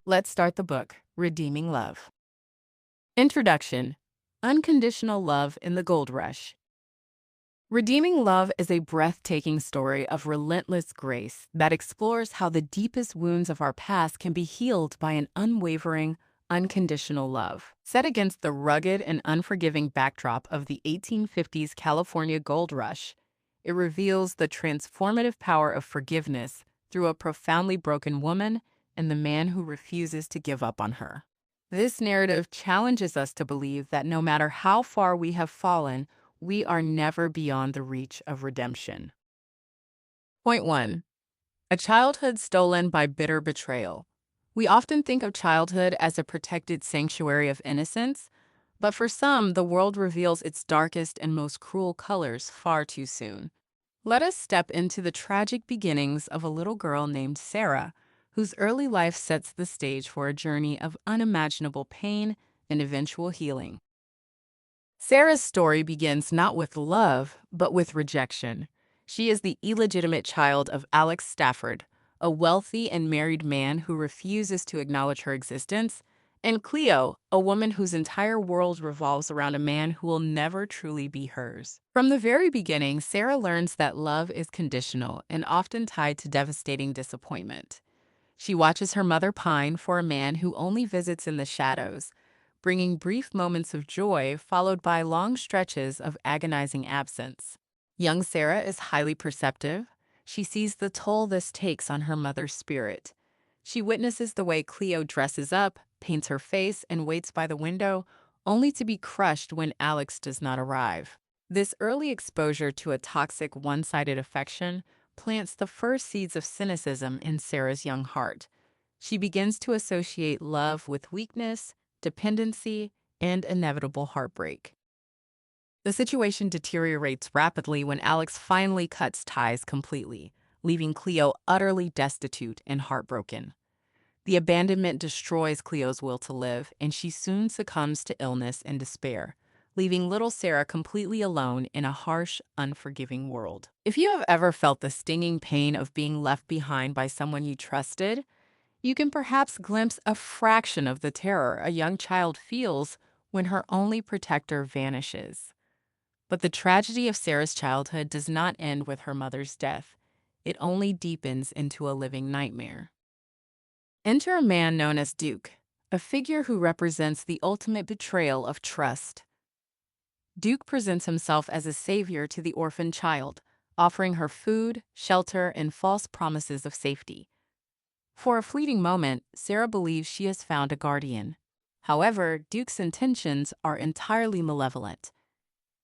Let's start the book, Redeeming Love. Introduction: Unconditional Love in the Gold Rush. Redeeming Love is a breathtaking story of relentless grace that explores how the deepest wounds of our past can be healed by an unwavering, unconditional love. Set against the rugged and unforgiving backdrop of the 1850s California gold rush, it reveals the transformative power of forgiveness through a profoundly broken woman and the man who refuses to give up on her. This narrative challenges us to believe that no matter how far we have fallen, we are never beyond the reach of redemption. Point 1. A childhood stolen by bitter betrayal. We often think of childhood as a protected sanctuary of innocence, but for some, the world reveals its darkest and most cruel colors far too soon. Let us step into the tragic beginnings of a little girl named Sarah, whose early life sets the stage for a journey of unimaginable pain and eventual healing. Sarah's story begins not with love, but with rejection. She is the illegitimate child of Alex Stafford, a wealthy and married man who refuses to acknowledge her existence, and Cleo, a woman whose entire world revolves around a man who will never truly be hers. From the very beginning, Sarah learns that love is conditional and often tied to devastating disappointment. She watches her mother pine for a man who only visits in the shadows, bringing brief moments of joy followed by long stretches of agonizing absence. Young Sarah is highly perceptive. She sees the toll this takes on her mother's spirit. She witnesses the way Cleo dresses up, paints her face, and waits by the window, only to be crushed when Alex does not arrive. This early exposure to a toxic, one-sided affection plants the first seeds of cynicism in Sarah's young heart. She begins to associate love with weakness, dependency, and inevitable heartbreak. The situation deteriorates rapidly when Alex finally cuts ties completely, leaving Cleo utterly destitute and heartbroken. The abandonment destroys Cleo's will to live, and she soon succumbs to illness and despair, leaving little Sarah completely alone in a harsh, unforgiving world. If you have ever felt the stinging pain of being left behind by someone you trusted, you can perhaps glimpse a fraction of the terror a young child feels when her only protector vanishes. But the tragedy of Sarah's childhood does not end with her mother's death. It only deepens into a living nightmare. Enter a man known as Duke, a figure who represents the ultimate betrayal of trust. Duke presents himself as a savior to the orphaned child, offering her food, shelter, and false promises of safety. For a fleeting moment, Sarah believes she has found a guardian. However, Duke's intentions are entirely malevolent.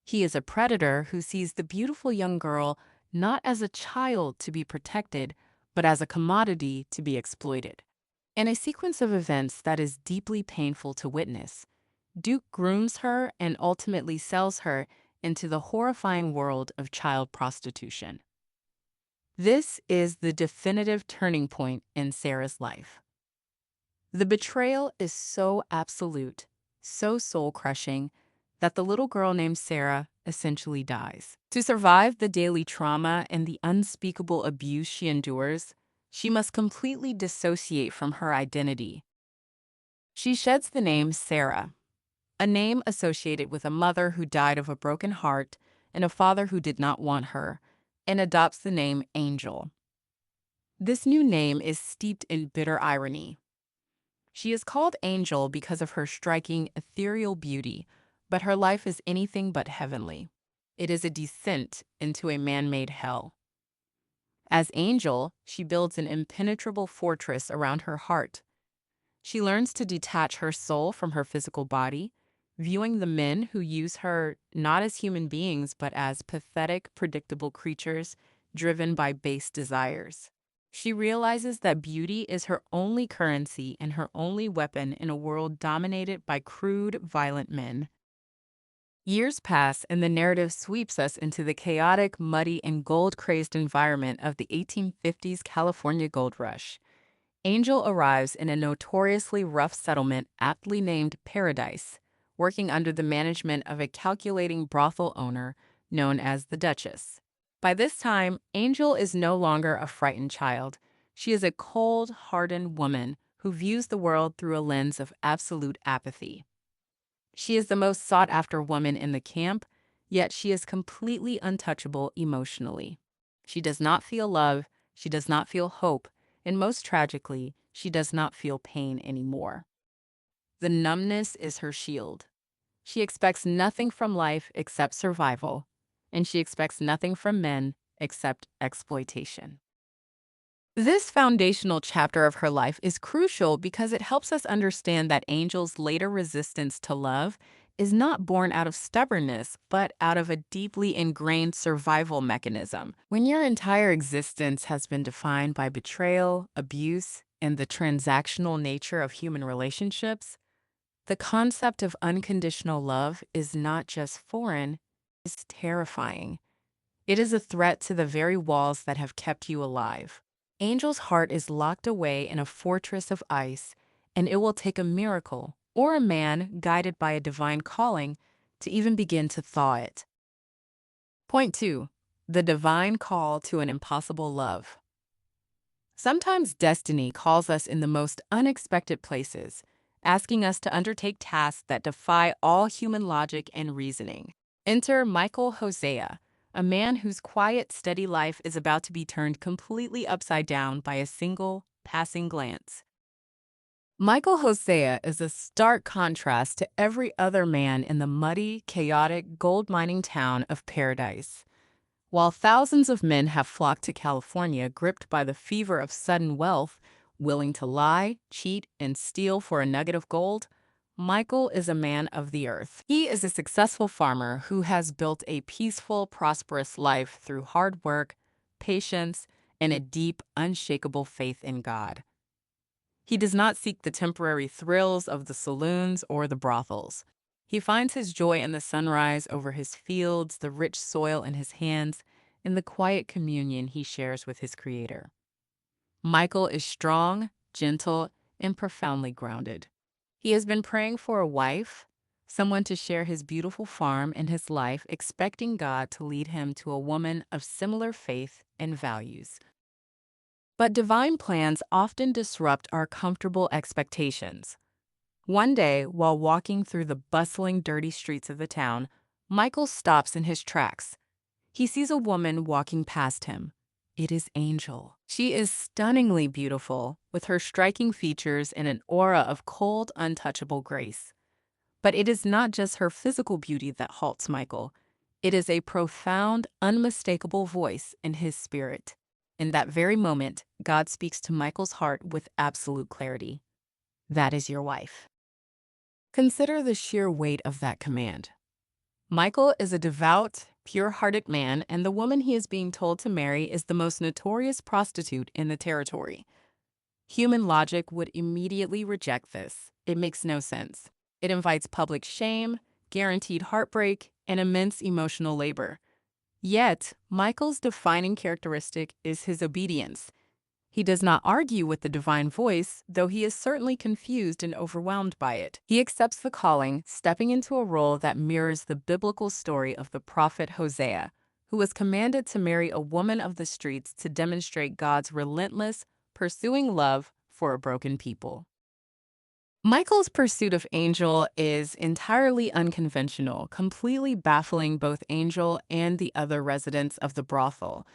He is a predator who sees the beautiful young girl not as a child to be protected, but as a commodity to be exploited. In a sequence of events that is deeply painful to witness, Duke grooms her and ultimately sells her into the horrifying world of child prostitution. This is the definitive turning point in Sarah's life. The betrayal is so absolute, so soul-crushing, that the little girl named Sarah essentially dies. To survive the daily trauma and the unspeakable abuse she endures, she must completely dissociate from her identity. She sheds the name Sarah, a name associated with a mother who died of a broken heart and a father who did not want her, and adopts the name Angel. This new name is steeped in bitter irony. She is called Angel because of her striking, ethereal beauty, but her life is anything but heavenly. It is a descent into a man-made hell. As Angel, she builds an impenetrable fortress around her heart. She learns to detach her soul from her physical body, viewing the men who use her not as human beings but as pathetic, predictable creatures driven by base desires. She realizes that beauty is her only currency and her only weapon in a world dominated by crude, violent men. Years pass, and the narrative sweeps us into the chaotic, muddy, and gold-crazed environment of the 1850s California gold rush. Angel arrives in a notoriously rough settlement aptly named Paradise, working under the management of a calculating brothel owner known as the Duchess. By this time, Angel is no longer a frightened child. She is a cold, hardened woman who views the world through a lens of absolute apathy. She is the most sought-after woman in the camp, yet she is completely untouchable emotionally. She does not feel love, she does not feel hope, and most tragically, she does not feel pain anymore. The numbness is her shield. She expects nothing from life except survival, and she expects nothing from men except exploitation. This foundational chapter of her life is crucial because it helps us understand that Angel's later resistance to love is not born out of stubbornness, but out of a deeply ingrained survival mechanism. When your entire existence has been defined by betrayal, abuse, and the transactional nature of human relationships, the concept of unconditional love is not just foreign, it's terrifying. It is a threat to the very walls that have kept you alive. Angel's heart is locked away in a fortress of ice, and it will take a miracle or a man guided by a divine calling to even begin to thaw it. Point 2. The divine call to an impossible love. Sometimes destiny calls us in the most unexpected places, asking us to undertake tasks that defy all human logic and reasoning. Enter Michael Hosea, a man whose quiet, steady life is about to be turned completely upside down by a single, passing glance. Michael Hosea is a stark contrast to every other man in the muddy, chaotic, gold mining town of Paradise. While thousands of men have flocked to California gripped by the fever of sudden wealth, willing to lie, cheat, and steal for a nugget of gold, Michael is a man of the earth. He is a successful farmer who has built a peaceful, prosperous life through hard work, patience, and a deep, unshakable faith in God. He does not seek the temporary thrills of the saloons or the brothels. He finds his joy in the sunrise over his fields, the rich soil in his hands, and the quiet communion he shares with his Creator. Michael is strong, gentle, and profoundly grounded. He has been praying for a wife, someone to share his beautiful farm and his life, expecting God to lead him to a woman of similar faith and values. But divine plans often disrupt our comfortable expectations. One day, while walking through the bustling, dirty streets of the town, Michael stops in his tracks. He sees a woman walking past him. It is Angel. She is stunningly beautiful, with her striking features and an aura of cold, untouchable grace. But it is not just her physical beauty that halts Michael. It is a profound, unmistakable voice in his spirit. In that very moment, God speaks to Michael's heart with absolute clarity. That is your wife. Consider the sheer weight of that command. Michael is a devout, pure-hearted man, and the woman he is being told to marry is the most notorious prostitute in the territory. Human logic would immediately reject this. It makes no sense. It invites public shame, guaranteed heartbreak, and immense emotional labor. Yet, Michael's defining characteristic is his obedience. He does not argue with the divine voice, though he is certainly confused and overwhelmed by it. He accepts the calling, stepping into a role that mirrors the biblical story of the prophet Hosea, who was commanded to marry a woman of the streets to demonstrate God's relentless, pursuing love for a broken people. Michael's pursuit of Angel is entirely unconventional, completely baffling both Angel and the other residents of the brothel.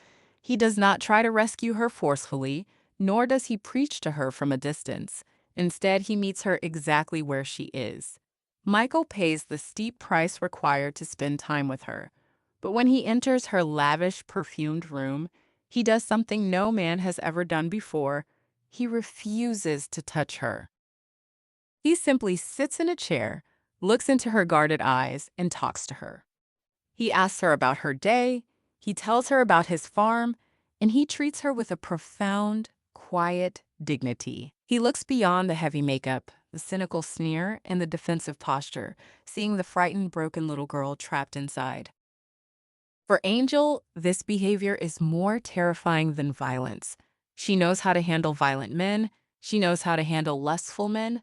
He does not try to rescue her forcefully, nor does he preach to her from a distance. Instead, he meets her exactly where she is. Michael pays the steep price required to spend time with her. But when he enters her lavish, perfumed room, he does something no man has ever done before. He refuses to touch her. He simply sits in a chair, looks into her guarded eyes, and talks to her. He asks her about her day, he tells her about his farm, and he treats her with a profound, quiet dignity. He looks beyond the heavy makeup, the cynical sneer, and the defensive posture, seeing the frightened, broken little girl trapped inside. For Angel, this behavior is more terrifying than violence. She knows how to handle violent men, she knows how to handle lustful men,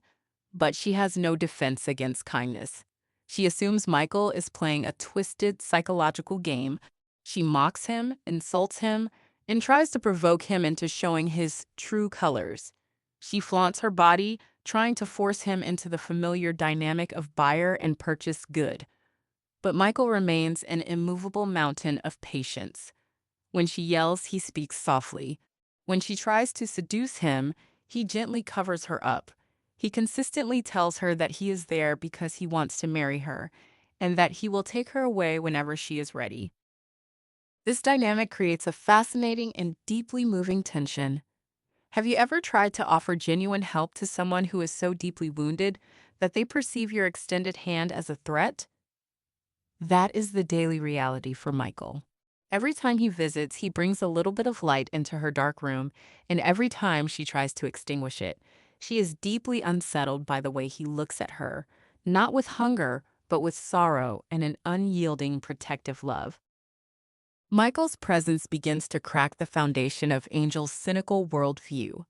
but she has no defense against kindness. She assumes Michael is playing a twisted psychological game. She mocks him, insults him, and tries to provoke him into showing his true colors. She flaunts her body, trying to force him into the familiar dynamic of buyer and purchase good. But Michael remains an immovable mountain of patience. When she yells, he speaks softly. When she tries to seduce him, he gently covers her up. He consistently tells her that he is there because he wants to marry her, and that he will take her away whenever she is ready. This dynamic creates a fascinating and deeply moving tension. Have you ever tried to offer genuine help to someone who is so deeply wounded that they perceive your extended hand as a threat? That is the daily reality for Michael. Every time he visits, he brings a little bit of light into her dark room, and every time she tries to extinguish it, she is deeply unsettled by the way he looks at her, not with hunger, but with sorrow and an unyielding protective love. Michael's presence begins to crack the foundation of Angel's cynical worldview.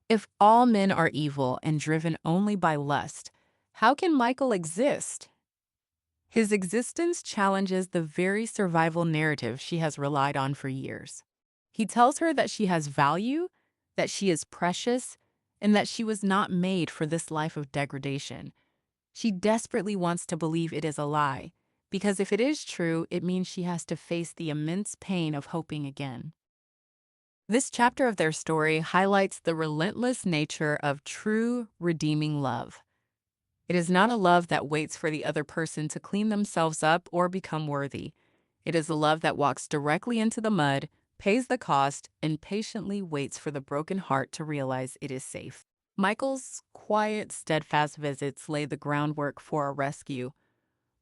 If all men are evil and driven only by lust, how can Michael exist? His existence challenges the very survival narrative she has relied on for years. He tells her that she has value, that she is precious, and that she was not made for this life of degradation. She desperately wants to believe it is a lie, because if it is true, it means she has to face the immense pain of hoping again. This chapter of their story highlights the relentless nature of true, redeeming love. It is not a love that waits for the other person to clean themselves up or become worthy. It is a love that walks directly into the mud, pays the cost, and patiently waits for the broken heart to realize it is safe. Michael's quiet, steadfast visits lay the groundwork for a rescue.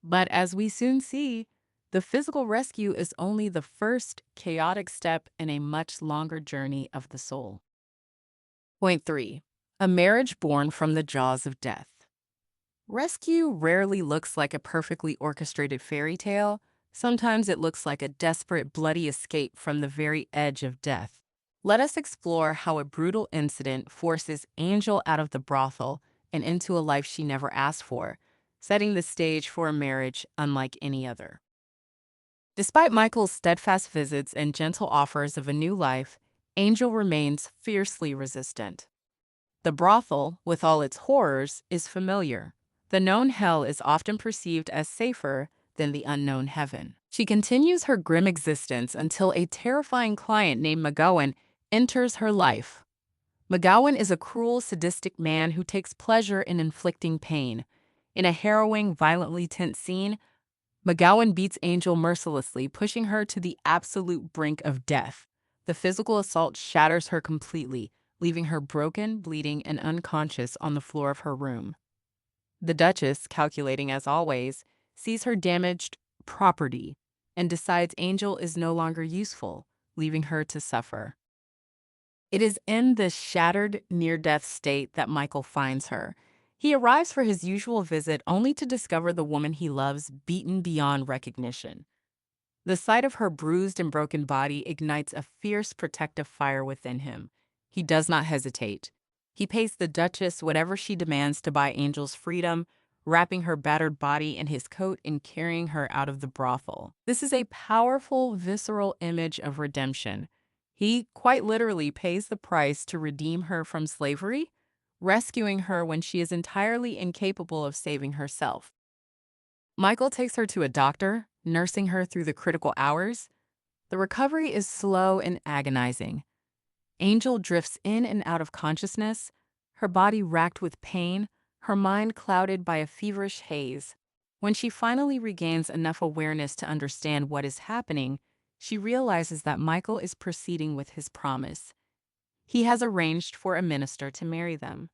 But as we soon see, the physical rescue is only the first chaotic step in a much longer journey of the soul. Point 3. A marriage born from the jaws of death. Rescue rarely looks like a perfectly orchestrated fairy tale. Sometimes it looks like a desperate, bloody escape from the very edge of death. Let us explore how a brutal incident forces Angel out of the brothel and into a life she never asked for, setting the stage for a marriage unlike any other. Despite Michael's steadfast visits and gentle offers of a new life, Angel remains fiercely resistant. The brothel, with all its horrors, is familiar. The known hell is often perceived as safer than the unknown heaven. She continues her grim existence until a terrifying client named McGowan enters her life. McGowan is a cruel, sadistic man who takes pleasure in inflicting pain. In a harrowing, violently tense scene, McGowan beats Angel mercilessly, pushing her to the absolute brink of death. The physical assault shatters her completely, leaving her broken, bleeding, and unconscious on the floor of her room. The Duchess, calculating as always, sees her damaged property and decides Angel is no longer useful, leaving her to suffer. It is in this shattered, near-death state that Michael finds her. He arrives for his usual visit only to discover the woman he loves beaten beyond recognition. The sight of her bruised and broken body ignites a fierce protective fire within him. He does not hesitate. He pays the Duchess whatever she demands to buy Angel's freedom, wrapping her battered body in his coat and carrying her out of the brothel. This is a powerful, visceral image of redemption. He quite literally pays the price to redeem her from slavery, rescuing her when she is entirely incapable of saving herself. Michael takes her to a doctor, nursing her through the critical hours. The recovery is slow and agonizing. Angel drifts in and out of consciousness, her body racked with pain, her mind clouded by a feverish haze. When she finally regains enough awareness to understand what is happening, she realizes that Michael is proceeding with his promise. He has arranged for a minister to marry them.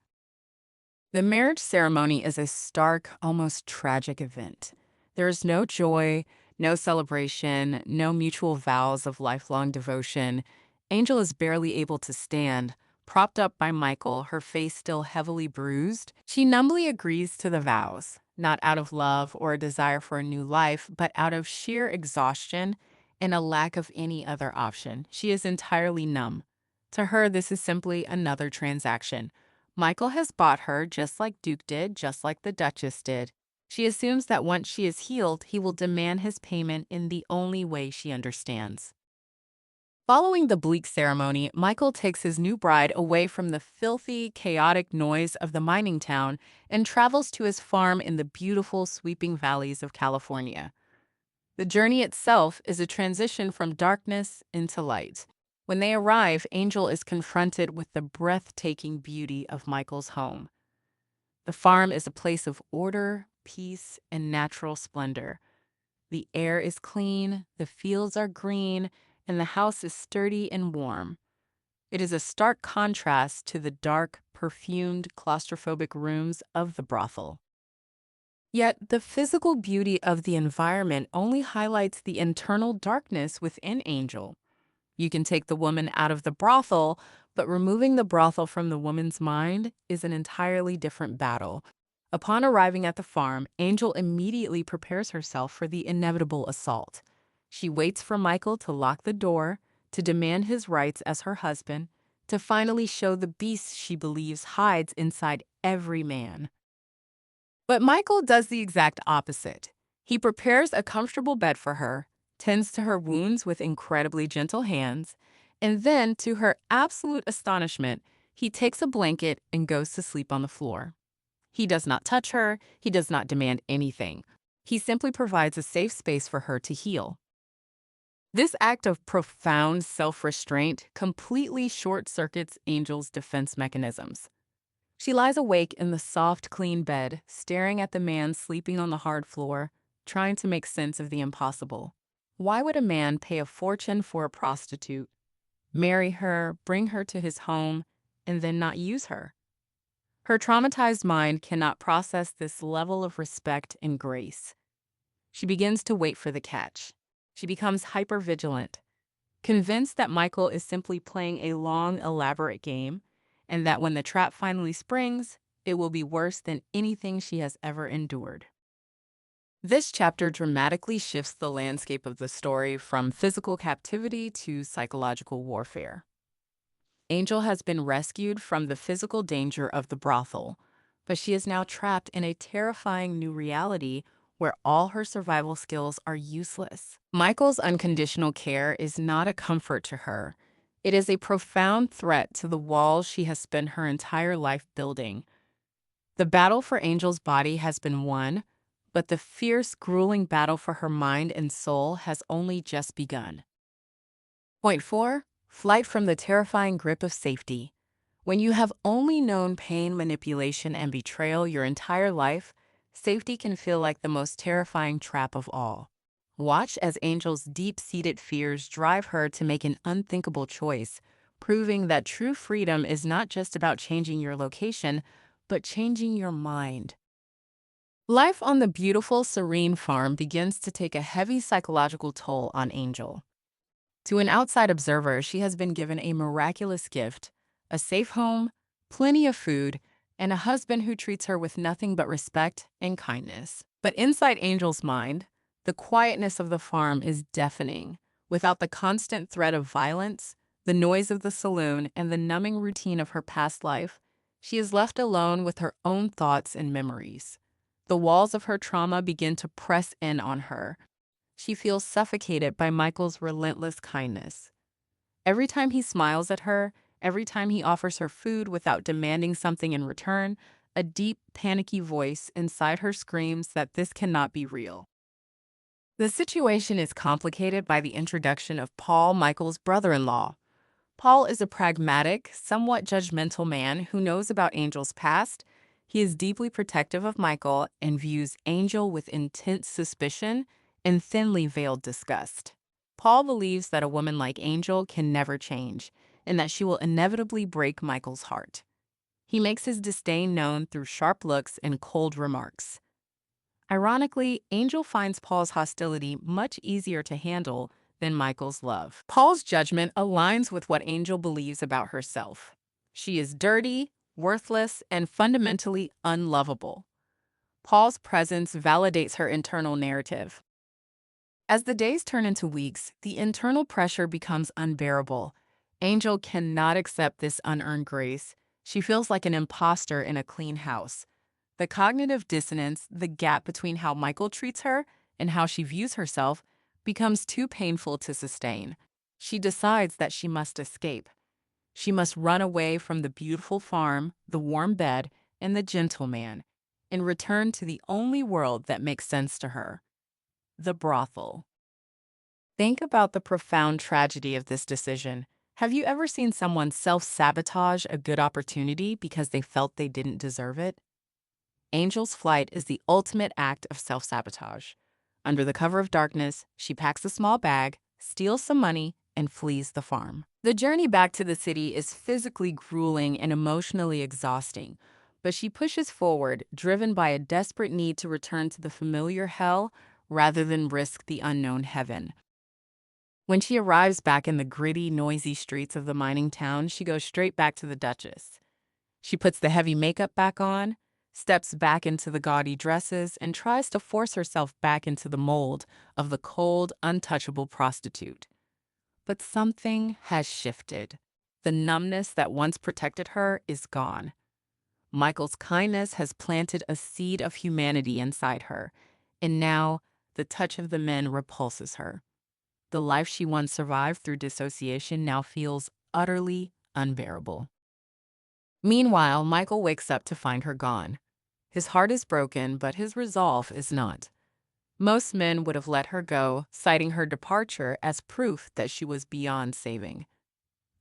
The marriage ceremony is a stark, almost tragic event. There is no joy, no celebration, no mutual vows of lifelong devotion. Angel is barely able to stand, propped up by Michael, her face still heavily bruised. She numbly agrees to the vows, not out of love or a desire for a new life, but out of sheer exhaustion and a lack of any other option. She is entirely numb. To her, this is simply another transaction. Michael has bought her just like Duke did, just like the Duchess did. She assumes that once she is healed, he will demand his payment in the only way she understands. Following the bleak ceremony, Michael takes his new bride away from the filthy, chaotic noise of the mining town and travels to his farm in the beautiful, sweeping valleys of California. The journey itself is a transition from darkness into light. When they arrive, Angel is confronted with the breathtaking beauty of Michael's home. The farm is a place of order, peace, and natural splendor. The air is clean, the fields are green, and the house is sturdy and warm. It is a stark contrast to the dark, perfumed, claustrophobic rooms of the brothel. Yet, the physical beauty of the environment only highlights the internal darkness within Angel. You can take the woman out of the brothel, but removing the brothel from the woman's mind is an entirely different battle. Upon arriving at the farm, Angel immediately prepares herself for the inevitable assault. She waits for Michael to lock the door, to demand his rights as her husband, to finally show the beast she believes hides inside every man. But Michael does the exact opposite. He prepares a comfortable bed for her, tends to her wounds with incredibly gentle hands, and then, to her absolute astonishment, he takes a blanket and goes to sleep on the floor. He does not touch her, he does not demand anything. He simply provides a safe space for her to heal. This act of profound self-restraint completely short-circuits Angel's defense mechanisms. She lies awake in the soft, clean bed, staring at the man sleeping on the hard floor, trying to make sense of the impossible. Why would a man pay a fortune for a prostitute, marry her, bring her to his home, and then not use her? Her traumatized mind cannot process this level of respect and grace. She begins to wait for the catch. She becomes hypervigilant, convinced that Michael is simply playing a long, elaborate game, and that when the trap finally springs, it will be worse than anything she has ever endured. This chapter dramatically shifts the landscape of the story from physical captivity to psychological warfare. Angel has been rescued from the physical danger of the brothel, but she is now trapped in a terrifying new reality where all her survival skills are useless. Michael's unconditional care is not a comfort to her. It is a profound threat to the walls she has spent her entire life building. The battle for Angel's body has been won, but the fierce, grueling battle for her mind and soul has only just begun. Point 4. Flight from the terrifying grip of safety. When you have only known pain, manipulation, and betrayal your entire life, safety can feel like the most terrifying trap of all. Watch as Angel's deep-seated fears drive her to make an unthinkable choice, proving that true freedom is not just about changing your location, but changing your mind. Life on the beautiful, serene farm begins to take a heavy psychological toll on Angel. To an outside observer, she has been given a miraculous gift, a safe home, plenty of food, and a husband who treats her with nothing but respect and kindness. But inside Angel's mind, the quietness of the farm is deafening. Without the constant threat of violence, the noise of the saloon, and the numbing routine of her past life, she is left alone with her own thoughts and memories. The walls of her trauma begin to press in on her. She feels suffocated by Michael's relentless kindness. Every time he smiles at her, every time he offers her food without demanding something in return, a deep, panicky voice inside her screams that this cannot be real. The situation is complicated by the introduction of Paul, Michael's brother-in-law. Paul is a pragmatic, somewhat judgmental man who knows about Angel's past. He is deeply protective of Michael and views Angel with intense suspicion and thinly veiled disgust. Paul believes that a woman like Angel can never change, and that she will inevitably break Michael's heart. He makes his disdain known through sharp looks and cold remarks. Ironically, Angel finds Paul's hostility much easier to handle than Michael's love. Paul's judgment aligns with what Angel believes about herself. She is dirty, worthless, and fundamentally unlovable. Paul's presence validates her internal narrative. As the days turn into weeks, the internal pressure becomes unbearable. Angel cannot accept this unearned grace. She feels like an imposter in a clean house. The cognitive dissonance, the gap between how Michael treats her and how she views herself, becomes too painful to sustain. She decides that she must escape. She must run away from the beautiful farm, the warm bed, and the gentleman, and return to the only world that makes sense to her, the brothel. Think about the profound tragedy of this decision. Have you ever seen someone self-sabotage a good opportunity because they felt they didn't deserve it? Angel's flight is the ultimate act of self-sabotage. Under the cover of darkness, she packs a small bag, steals some money, and flees the farm. The journey back to the city is physically grueling and emotionally exhausting, but she pushes forward, driven by a desperate need to return to the familiar hell rather than risk the unknown heaven. When she arrives back in the gritty, noisy streets of the mining town, she goes straight back to the Duchess. She puts the heavy makeup back on, steps back into the gaudy dresses, and tries to force herself back into the mold of the cold, untouchable prostitute. But something has shifted. The numbness that once protected her is gone. Michael's kindness has planted a seed of humanity inside her, and now the touch of the men repulses her. The life she once survived through dissociation now feels utterly unbearable. Meanwhile, Michael wakes up to find her gone. His heart is broken, but his resolve is not. Most men would have let her go, citing her departure as proof that she was beyond saving.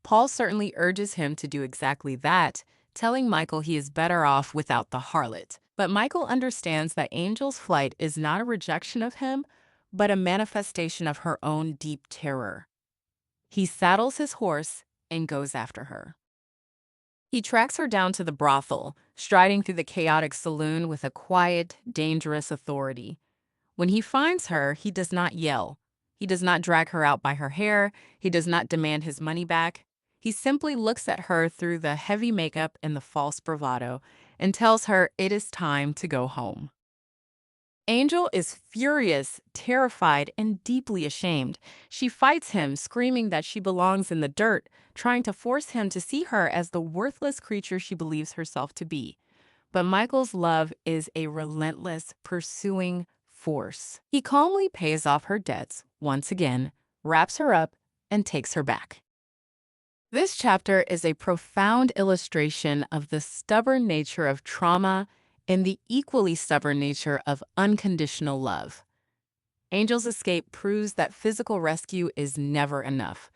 Paul certainly urges him to do exactly that, telling Michael he is better off without the harlot. But Michael understands that Angel's flight is not a rejection of him, but a manifestation of her own deep terror. He saddles his horse and goes after her. He tracks her down to the brothel, striding through the chaotic saloon with a quiet, dangerous authority. When he finds her, he does not yell. He does not drag her out by her hair. He does not demand his money back. He simply looks at her through the heavy makeup and the false bravado and tells her it is time to go home. Angel is furious, terrified, and deeply ashamed. She fights him, screaming that she belongs in the dirt, trying to force him to see her as the worthless creature she believes herself to be. But Michael's love is a relentless, pursuing force. He calmly pays off her debts once again, wraps her up, and takes her back. This chapter is a profound illustration of the stubborn nature of trauma and the equally stubborn nature of unconditional love. Angel's escape proves that physical rescue is never enough.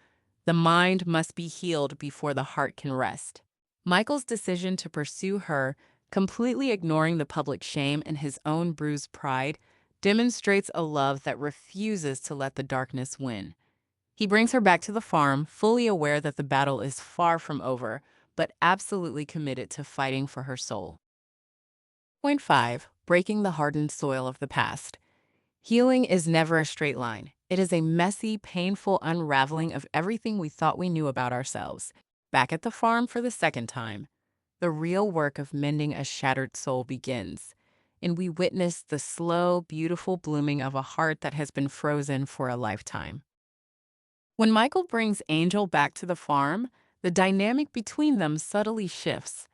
The mind must be healed before the heart can rest. Michael's decision to pursue her, completely ignoring the public shame and his own bruised pride, demonstrates a love that refuses to let the darkness win. He brings her back to the farm, fully aware that the battle is far from over, but absolutely committed to fighting for her soul. Point 5. Breaking the hardened soil of the past. Healing is never a straight line. It is a messy, painful unraveling of everything we thought we knew about ourselves. Back at the farm for the second time, the real work of mending a shattered soul begins, and we witness the slow, beautiful blooming of a heart that has been frozen for a lifetime. When Michael brings Angel back to the farm, the dynamic between them subtly shifts.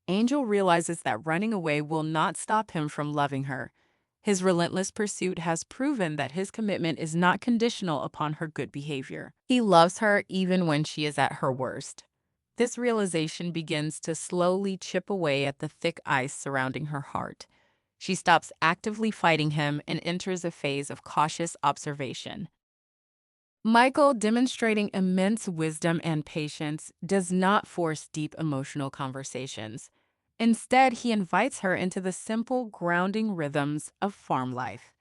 Angel realizes that running away will not stop him from loving her. His relentless pursuit has proven that his commitment is not conditional upon her good behavior. He loves her even when she is at her worst. This realization begins to slowly chip away at the thick ice surrounding her heart. She stops actively fighting him and enters a phase of cautious observation. Michael, demonstrating immense wisdom and patience, does not force deep emotional conversations. Instead, he invites her into the simple, grounding rhythms of farm life.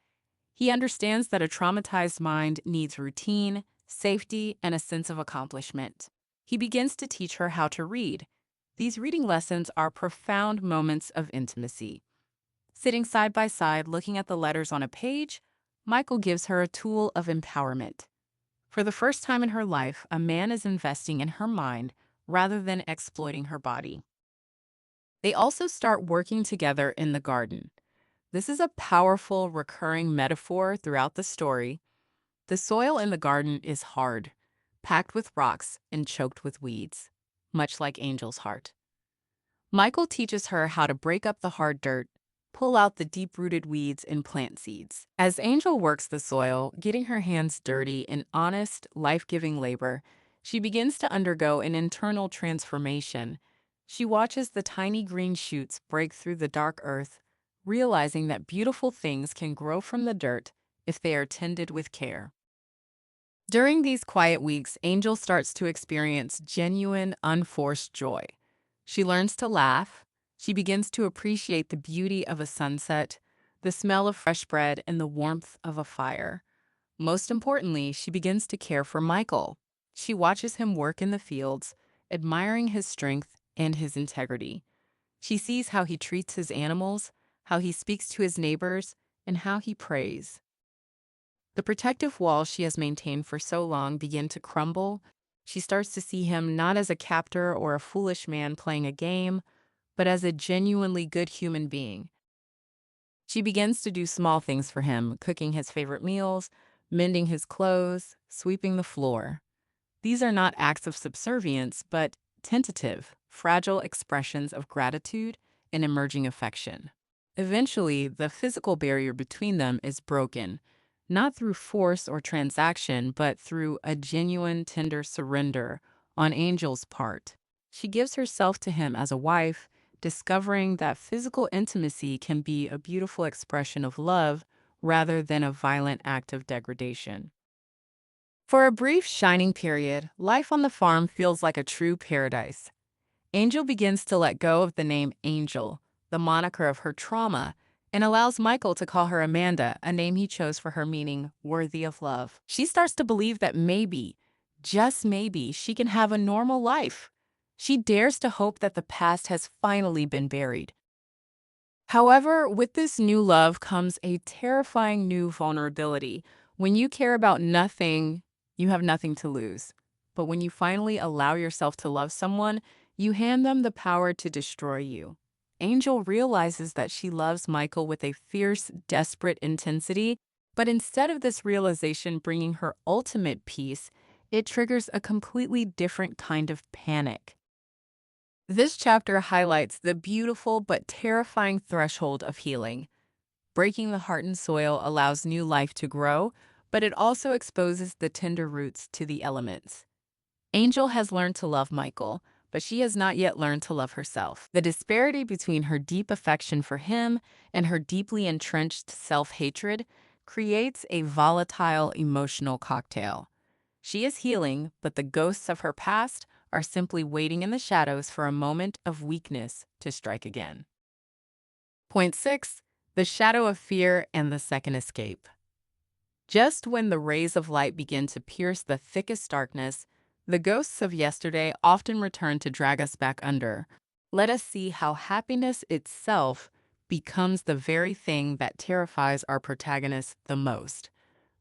He understands that a traumatized mind needs routine, safety, and a sense of accomplishment. He begins to teach her how to read. These reading lessons are profound moments of intimacy. Sitting side by side, looking at the letters on a page, Michael gives her a tool of empowerment. For the first time in her life, a man is investing in her mind rather than exploiting her body. They also start working together in the garden. This is a powerful, recurring metaphor throughout the story. The soil in the garden is hard, packed with rocks and choked with weeds, much like Angel's heart. Michael teaches her how to break up the hard dirt, pull out the deep-rooted weeds and plant seeds. As Angel works the soil, getting her hands dirty in honest, life-giving labor, she begins to undergo an internal transformation. She watches the tiny green shoots break through the dark earth, realizing that beautiful things can grow from the dirt if they are tended with care. During these quiet weeks, Angel starts to experience genuine, unforced joy. She learns to laugh. She begins to appreciate the beauty of a sunset, the smell of fresh bread, and the warmth of a fire. Most importantly, she begins to care for Michael. She watches him work in the fields, admiring his strength and his integrity. She sees how he treats his animals, how he speaks to his neighbors, and how he prays. The protective walls she has maintained for so long begin to crumble. She starts to see him not as a captor or a foolish man playing a game, but as a genuinely good human being. She begins to do small things for him, cooking his favorite meals, mending his clothes, sweeping the floor. These are not acts of subservience, but tentative, fragile expressions of gratitude and emerging affection. Eventually, the physical barrier between them is broken, not through force or transaction, but through a genuine, tender surrender on Angel's part. She gives herself to him as a wife, discovering that physical intimacy can be a beautiful expression of love rather than a violent act of degradation. For a brief, shining period, life on the farm feels like a true paradise. Angel begins to let go of the name Angel, the moniker of her trauma, and allows Michael to call her Amanda, a name he chose for her meaning worthy of love. She starts to believe that maybe, just maybe, she can have a normal life. She dares to hope that the past has finally been buried. However, with this new love comes a terrifying new vulnerability. When you care about nothing, you have nothing to lose. But when you finally allow yourself to love someone, you hand them the power to destroy you. Angel realizes that she loves Michael with a fierce, desperate intensity, but instead of this realization bringing her ultimate peace, it triggers a completely different kind of panic. This chapter highlights the beautiful but terrifying threshold of healing. Breaking the heart and soil allows new life to grow, but it also exposes the tender roots to the elements. Angel has learned to love Michael, but she has not yet learned to love herself. The disparity between her deep affection for him and her deeply entrenched self-hatred creates a volatile emotional cocktail. She is healing, but the ghosts of her past are simply waiting in the shadows for a moment of weakness to strike again. Point 6. The shadow of fear and the second escape. Just when the rays of light begin to pierce the thickest darkness, the ghosts of yesterday often return to drag us back under. Let us see how happiness itself becomes the very thing that terrifies our protagonist the most,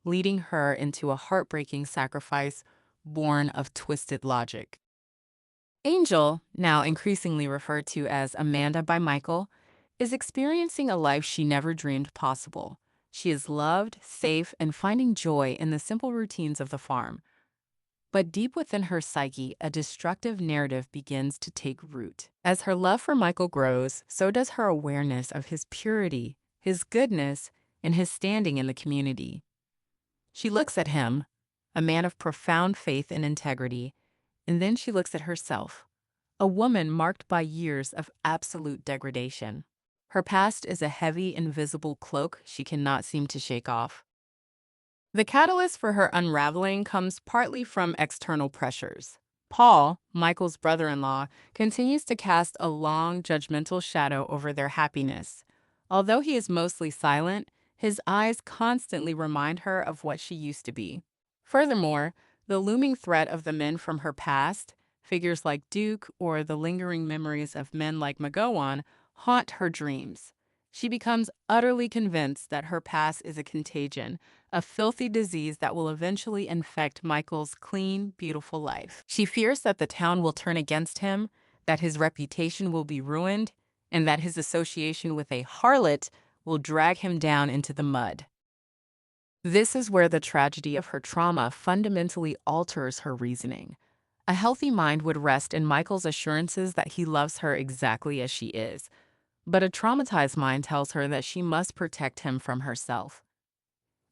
leading her into a heartbreaking sacrifice born of twisted logic. Angel, now increasingly referred to as Amanda by Michael, is experiencing a life she never dreamed possible. She is loved, safe, and finding joy in the simple routines of the farm. But deep within her psyche, a destructive narrative begins to take root. As her love for Michael grows, so does her awareness of his purity, his goodness, and his standing in the community. She looks at him, a man of profound faith and integrity, and then she looks at herself, a woman marked by years of absolute degradation. Her past is a heavy, invisible cloak she cannot seem to shake off. The catalyst for her unraveling comes partly from external pressures. Paul, Michael's brother-in-law, continues to cast a long, judgmental shadow over their happiness. Although he is mostly silent, his eyes constantly remind her of what she used to be. Furthermore, the looming threat of the men from her past, figures like Duke or the lingering memories of men like McGowan, haunt her dreams. She becomes utterly convinced that her past is a contagion, a filthy disease that will eventually infect Michael's clean, beautiful life. She fears that the town will turn against him, that his reputation will be ruined, and that his association with a harlot will drag him down into the mud. This is where the tragedy of her trauma fundamentally alters her reasoning. A healthy mind would rest in Michael's assurances that he loves her exactly as she is. But a traumatized mind tells her that she must protect him from herself.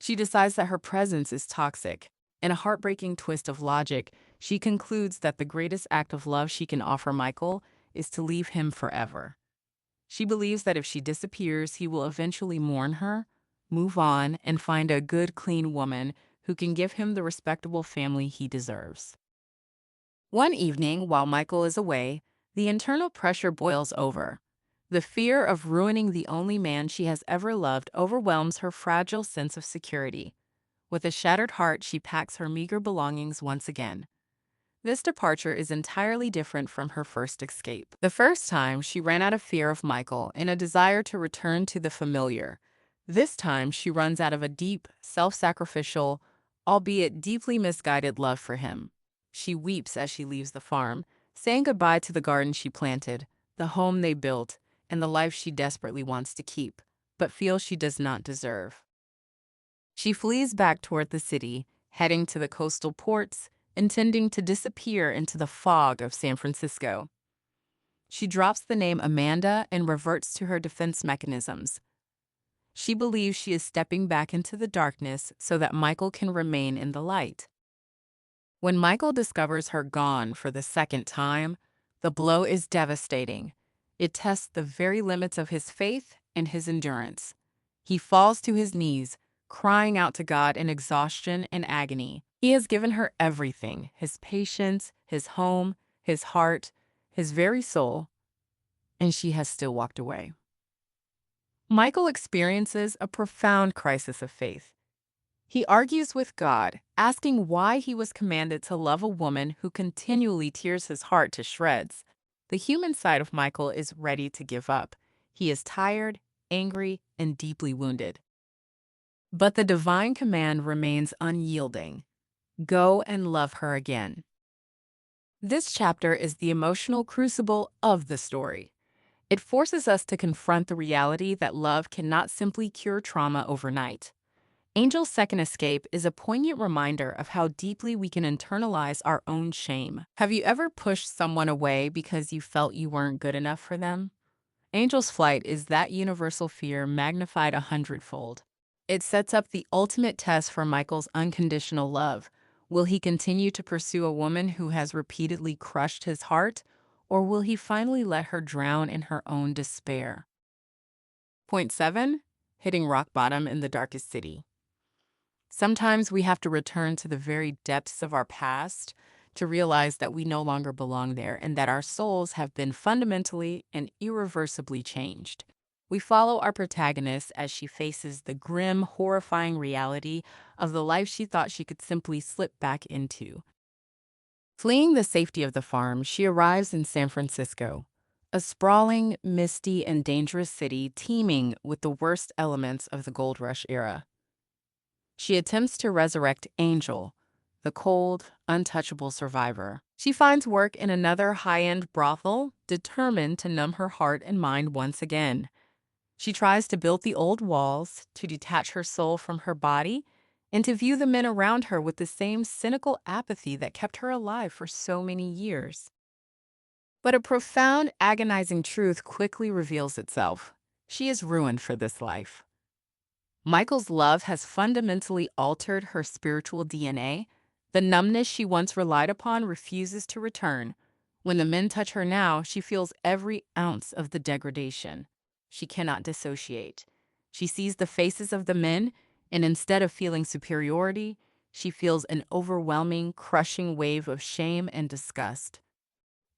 She decides that her presence is toxic. In a heartbreaking twist of logic, she concludes that the greatest act of love she can offer Michael is to leave him forever. She believes that if she disappears, he will eventually mourn her, move on, and find a good, clean woman who can give him the respectable family he deserves. One evening, while Michael is away, the internal pressure boils over. The fear of ruining the only man she has ever loved overwhelms her fragile sense of security. With a shattered heart, she packs her meager belongings once again. This departure is entirely different from her first escape. The first time, she ran out of fear of Michael and a desire to return to the familiar. This time, she runs out of a deep, self-sacrificial, albeit deeply misguided love for him. She weeps as she leaves the farm, saying goodbye to the garden she planted, the home they built, and the life she desperately wants to keep, but feels she does not deserve. She flees back toward the city, heading to the coastal ports, intending to disappear into the fog of San Francisco. She drops the name Amanda and reverts to her defense mechanisms. She believes she is stepping back into the darkness so that Michael can remain in the light. When Michael discovers her gone for the second time, the blow is devastating. It tests the very limits of his faith and his endurance. He falls to his knees, crying out to God in exhaustion and agony. He has given her everything: his patience, his home, his heart, his very soul, and she has still walked away. Michael experiences a profound crisis of faith. He argues with God, asking why he was commanded to love a woman who continually tears his heart to shreds. The human side of Michael is ready to give up. He is tired, angry, and deeply wounded. But the divine command remains unyielding: go and love her again. This chapter is the emotional crucible of the story. It forces us to confront the reality that love cannot simply cure trauma overnight. Angel's second escape is a poignant reminder of how deeply we can internalize our own shame. Have you ever pushed someone away because you felt you weren't good enough for them? Angel's flight is that universal fear magnified 100-fold. It sets up the ultimate test for Michael's unconditional love. Will he continue to pursue a woman who has repeatedly crushed his heart, or will he finally let her drown in her own despair? Point 7. Hitting rock bottom in the darkest city. Sometimes we have to return to the very depths of our past to realize that we no longer belong there and that our souls have been fundamentally and irreversibly changed. We follow our protagonist as she faces the grim, horrifying reality of the life she thought she could simply slip back into. Fleeing the safety of the farm, she arrives in San Francisco, a sprawling, misty, and dangerous city teeming with the worst elements of the gold rush era. She attempts to resurrect Angel, the cold, untouchable survivor. She finds work in another high-end brothel, determined to numb her heart and mind once again. She tries to build the old walls, to detach her soul from her body, and to view the men around her with the same cynical apathy that kept her alive for so many years. But a profound, agonizing truth quickly reveals itself. She is ruined for this life. Michael's love has fundamentally altered her spiritual DNA. The numbness she once relied upon refuses to return. When the men touch her now, she feels every ounce of the degradation. She cannot dissociate. She sees the faces of the men, and instead of feeling superiority, she feels an overwhelming, crushing wave of shame and disgust.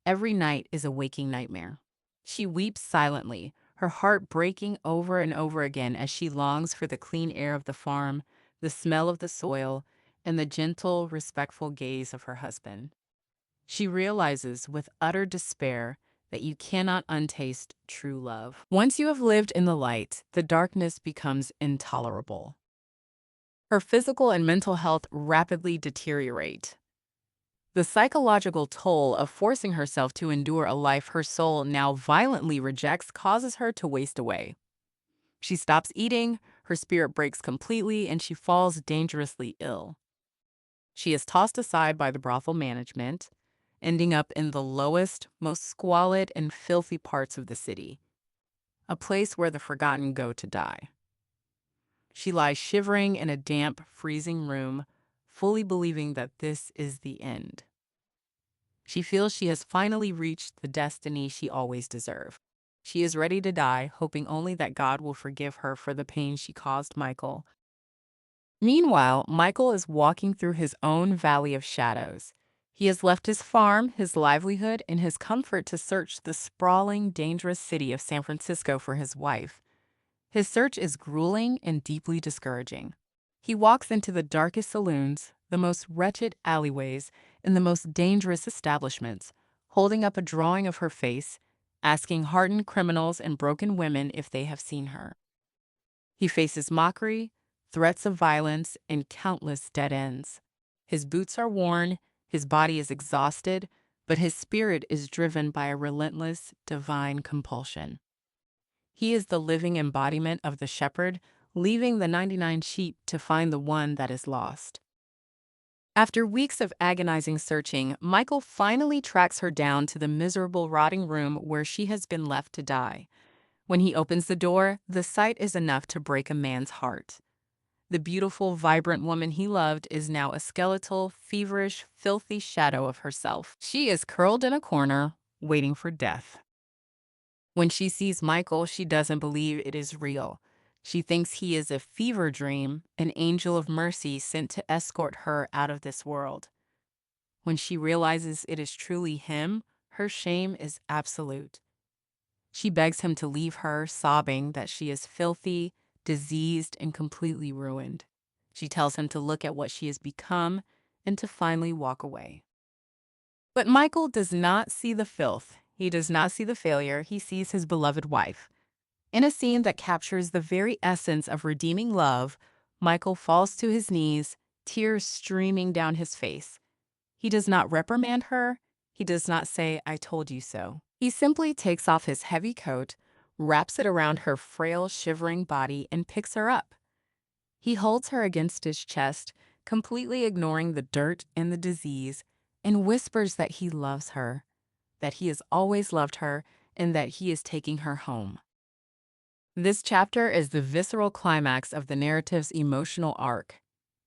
Every night is a waking nightmare. She weeps silently, her heart breaking over and over again as she longs for the clean air of the farm, the smell of the soil, and the gentle, respectful gaze of her husband. She realizes with utter despair that you cannot untaste true love. Once you have lived in the light, the darkness becomes intolerable. Her physical and mental health rapidly deteriorate. The psychological toll of forcing herself to endure a life her soul now violently rejects causes her to waste away. She stops eating, her spirit breaks completely, and she falls dangerously ill. She is tossed aside by the brothel management, ending up in the lowest, most squalid, and filthy parts of the city. a place where the forgotten go to die. She lies shivering in a damp, freezing room, fully believing that this is the end. She feels she has finally reached the destiny she always deserved. She is ready to die, hoping only that God will forgive her for the pain she caused Michael. Meanwhile, Michael is walking through his own valley of shadows. He has left his farm, his livelihood, and his comfort to search the sprawling, dangerous city of San Francisco for his wife. His search is grueling and deeply discouraging. He walks into the darkest saloons, the most wretched alleyways, and the most dangerous establishments, holding up a drawing of her face, asking hardened criminals and broken women if they have seen her. He faces mockery, threats of violence, and countless dead ends. His boots are worn, his body is exhausted, but his spirit is driven by a relentless, divine compulsion. He is the living embodiment of the shepherd, leaving the 99 sheep to find the one that is lost. After weeks of agonizing searching, Michael finally tracks her down to the miserable, rotting room where she has been left to die. When he opens the door, the sight is enough to break a man's heart. The beautiful, vibrant woman he loved is now a skeletal, feverish, filthy shadow of herself. She is curled in a corner, waiting for death. When she sees Michael, she doesn't believe it is real. She thinks he is a fever dream, an angel of mercy sent to escort her out of this world. When she realizes it is truly him, her shame is absolute. She begs him to leave her, sobbing that she is filthy, diseased, and completely ruined. She tells him to look at what she has become and to finally walk away. But Michael does not see the filth. He does not see the failure. He sees his beloved wife. In a scene that captures the very essence of redeeming love, Michael falls to his knees, tears streaming down his face. He does not reprimand her. He does not say, "I told you so." He simply takes off his heavy coat, wraps it around her frail, shivering body, and picks her up. He holds her against his chest, completely ignoring the dirt and the disease, and whispers that he loves her, that he has always loved her, and that he is taking her home. This chapter is the visceral climax of the narrative's emotional arc.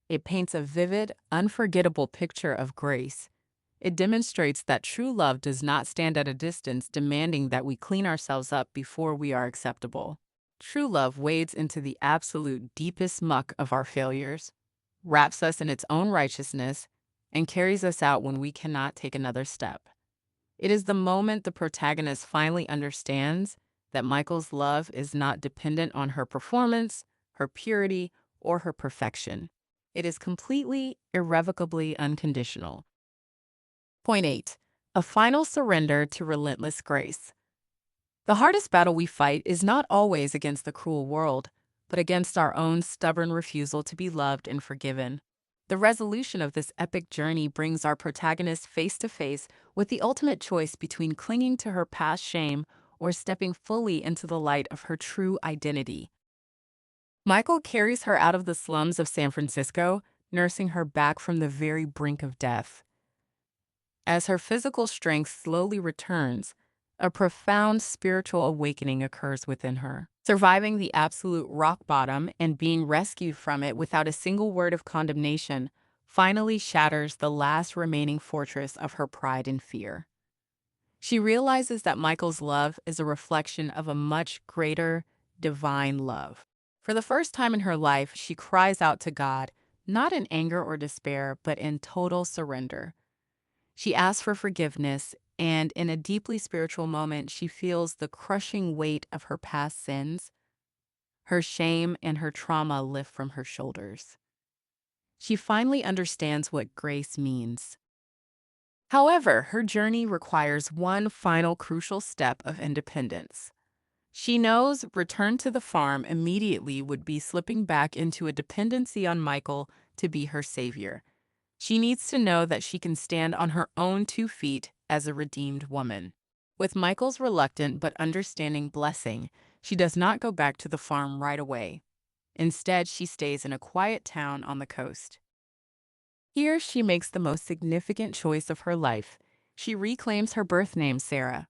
It paints a vivid, unforgettable picture of grace. It demonstrates that true love does not stand at a distance demanding that we clean ourselves up before we are acceptable. True love wades into the absolute deepest muck of our failures, wraps us in its own righteousness, and carries us out when we cannot take another step. It is the moment the protagonist finally understands that Michael's love is not dependent on her performance, her purity, or her perfection. It is completely, irrevocably unconditional. Point 8. A final surrender to relentless grace. The hardest battle we fight is not always against the cruel world, but against our own stubborn refusal to be loved and forgiven. The resolution of this epic journey brings our protagonist face to face with the ultimate choice between clinging to her past shame or stepping fully into the light of her true identity. Michael carries her out of the slums of San Francisco, nursing her back from the very brink of death. As her physical strength slowly returns, a profound spiritual awakening occurs within her. Surviving the absolute rock bottom and being rescued from it without a single word of condemnation finally shatters the last remaining fortress of her pride and fear. She realizes that Michael's love is a reflection of a much greater, divine love. For the first time in her life, she cries out to God, not in anger or despair, but in total surrender. She asks for forgiveness, and in a deeply spiritual moment, she feels the crushing weight of her past sins. Her shame and her trauma lift from her shoulders. She finally understands what grace means. However, her journey requires one final crucial step of independence. She knows return to the farm immediately would be slipping back into a dependency on Michael to be her savior. She needs to know that she can stand on her own 2 feet as a redeemed woman. With Michael's reluctant but understanding blessing, she does not go back to the farm right away. Instead, she stays in a quiet town on the coast. Here, she makes the most significant choice of her life. She reclaims her birth name, Sarah.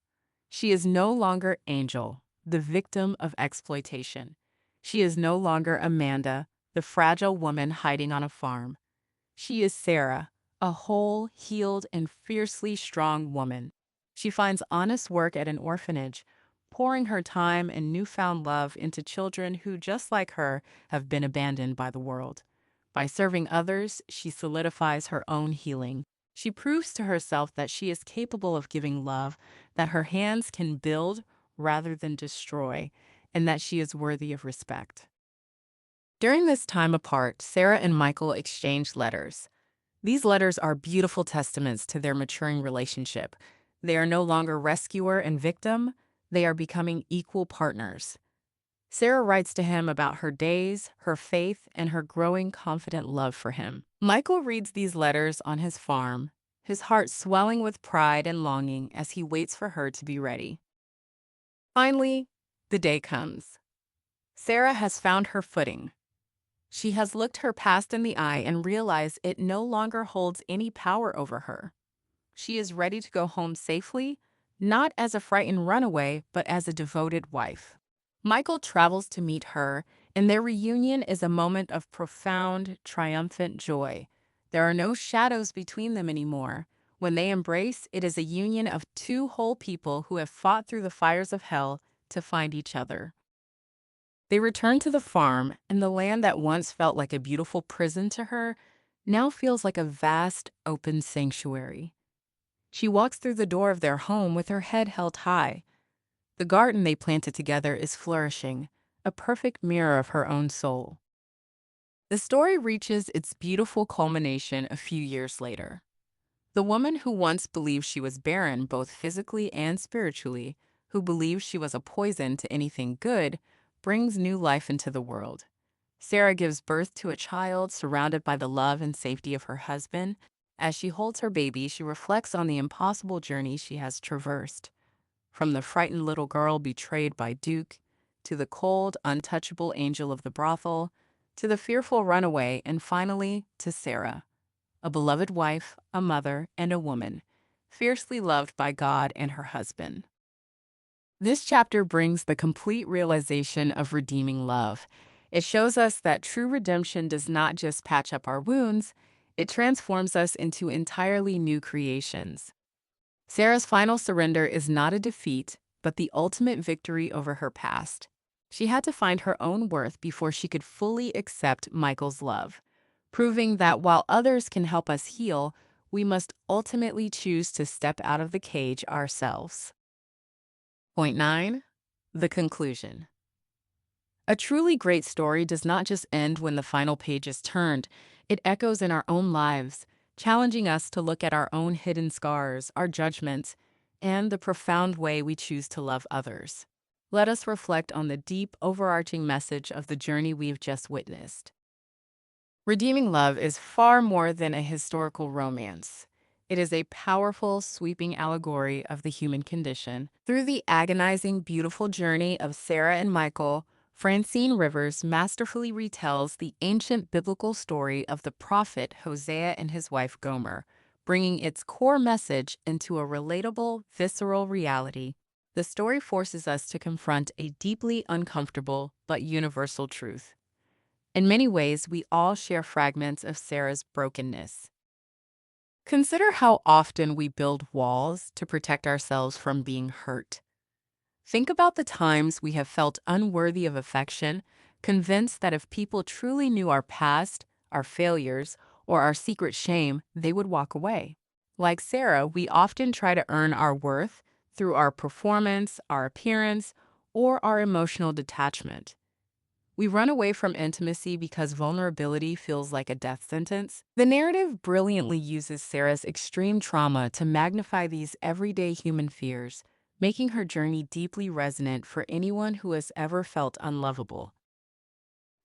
She is no longer Angel, the victim of exploitation. She is no longer Amanda, the fragile woman hiding on a farm. She is Sarah, a whole, healed, and fiercely strong woman. She finds honest work at an orphanage, pouring her time and newfound love into children who, just like her, have been abandoned by the world. By serving others, she solidifies her own healing. She proves to herself that she is capable of giving love, that her hands can build rather than destroy, and that she is worthy of respect. During this time apart, Sarah and Michael exchange letters. These letters are beautiful testaments to their maturing relationship. They are no longer rescuer and victim, they are becoming equal partners. Sarah writes to him about her days, her faith, and her growing confident love for him. Michael reads these letters on his farm, his heart swelling with pride and longing as he waits for her to be ready. Finally, the day comes. Sarah has found her footing. She has looked her past in the eye and realized it no longer holds any power over her. She is ready to go home safely, not as a frightened runaway, but as a devoted wife. Michael travels to meet her, and their reunion is a moment of profound, triumphant joy. There are no shadows between them anymore. When they embrace, it is a union of two whole people who have fought through the fires of hell to find each other. They return to the farm, and the land that once felt like a beautiful prison to her now feels like a vast, open sanctuary. She walks through the door of their home with her head held high. The garden they planted together is flourishing, a perfect mirror of her own soul. The story reaches its beautiful culmination a few years later. The woman who once believed she was barren both physically and spiritually, who believed she was a poison to anything good, brings new life into the world. Sarah gives birth to a child surrounded by the love and safety of her husband. As she holds her baby, she reflects on the impossible journey she has traversed. From the frightened little girl betrayed by Duke, to the cold, untouchable angel of the brothel, to the fearful runaway, and finally to Sarah, a beloved wife, a mother, and a woman, fiercely loved by God and her husband. This chapter brings the complete realization of redeeming love. It shows us that true redemption does not just patch up our wounds, it transforms us into entirely new creations. Sarah's final surrender is not a defeat, but the ultimate victory over her past. She had to find her own worth before she could fully accept Michael's love, proving that while others can help us heal, we must ultimately choose to step out of the cage ourselves. Point 9. The conclusion. A truly great story does not just end when the final page is turned, it echoes in our own lives, challenging us to look at our own hidden scars, our judgments, and the profound way we choose to love others. Let us reflect on the deep, overarching message of the journey we've just witnessed. Redeeming love is far more than a historical romance. It is a powerful, sweeping allegory of the human condition. Through the agonizing, beautiful journey of Sarah and Michael, Francine Rivers masterfully retells the ancient biblical story of the prophet Hosea and his wife Gomer, bringing its core message into a relatable, visceral reality. The story forces us to confront a deeply uncomfortable but universal truth. In many ways, we all share fragments of Sarah's brokenness. Consider how often we build walls to protect ourselves from being hurt. Think about the times we have felt unworthy of affection, convinced that if people truly knew our past, our failures, or our secret shame, they would walk away. Like Sarah, we often try to earn our worth through our performance, our appearance, or our emotional detachment. We run away from intimacy because vulnerability feels like a death sentence. The narrative brilliantly uses Sarah's extreme trauma to magnify these everyday human fears, making her journey deeply resonant for anyone who has ever felt unlovable.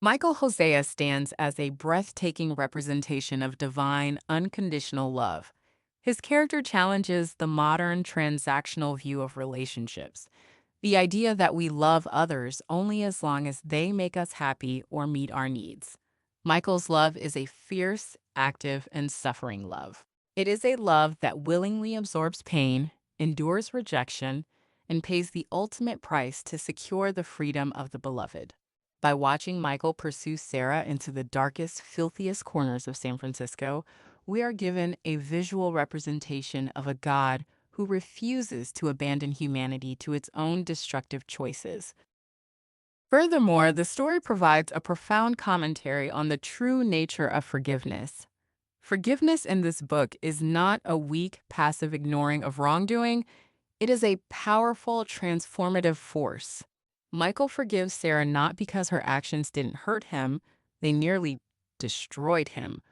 Michael Hosea stands as a breathtaking representation of divine, unconditional love. His character challenges the modern transactional view of relationships. The idea that we love others only as long as they make us happy or meet our needs. Michael's love is a fierce, active, and suffering love. It is a love that willingly absorbs pain, endures rejection, and pays the ultimate price to secure the freedom of the beloved. By watching Michael pursue Sarah into the darkest, filthiest corners of San Francisco, we are given a visual representation of a God who refuses to abandon humanity to its own destructive choices. Furthermore, the story provides a profound commentary on the true nature of forgiveness. Forgiveness in this book is not a weak, passive ignoring of wrongdoing, it is a powerful, transformative force. Michael forgives Sarah not because her actions didn't hurt him, they nearly destroyed him,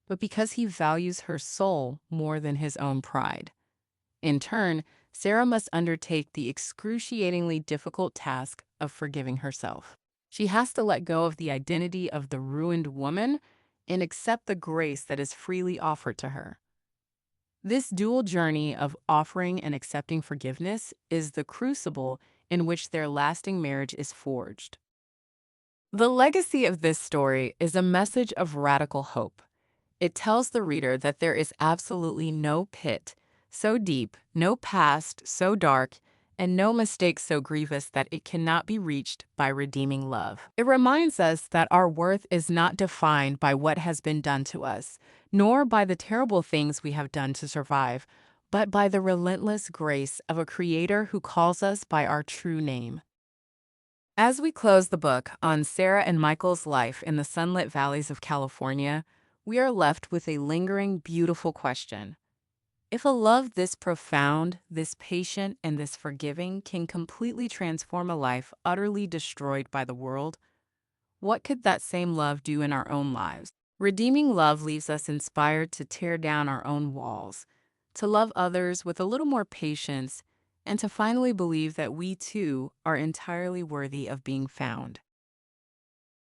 but because he values her soul more than his own pride. In turn, Sarah must undertake the excruciatingly difficult task of forgiving herself. She has to let go of the identity of the ruined woman and accept the grace that is freely offered to her. This dual journey of offering and accepting forgiveness is the crucible in which their lasting marriage is forged. The legacy of this story is a message of radical hope. It tells the reader that there is absolutely no pit so deep, no past so dark, and no mistake so grievous that it cannot be reached by redeeming love. It reminds us that our worth is not defined by what has been done to us, nor by the terrible things we have done to survive, but by the relentless grace of a Creator who calls us by our true name. As we close the book on Sarah and Michael's life in the sunlit valleys of California, we are left with a lingering, beautiful question. If a love this profound, this patient, and this forgiving can completely transform a life utterly destroyed by the world, what could that same love do in our own lives? Redeeming love leaves us inspired to tear down our own walls, to love others with a little more patience, and to finally believe that we too are entirely worthy of being found.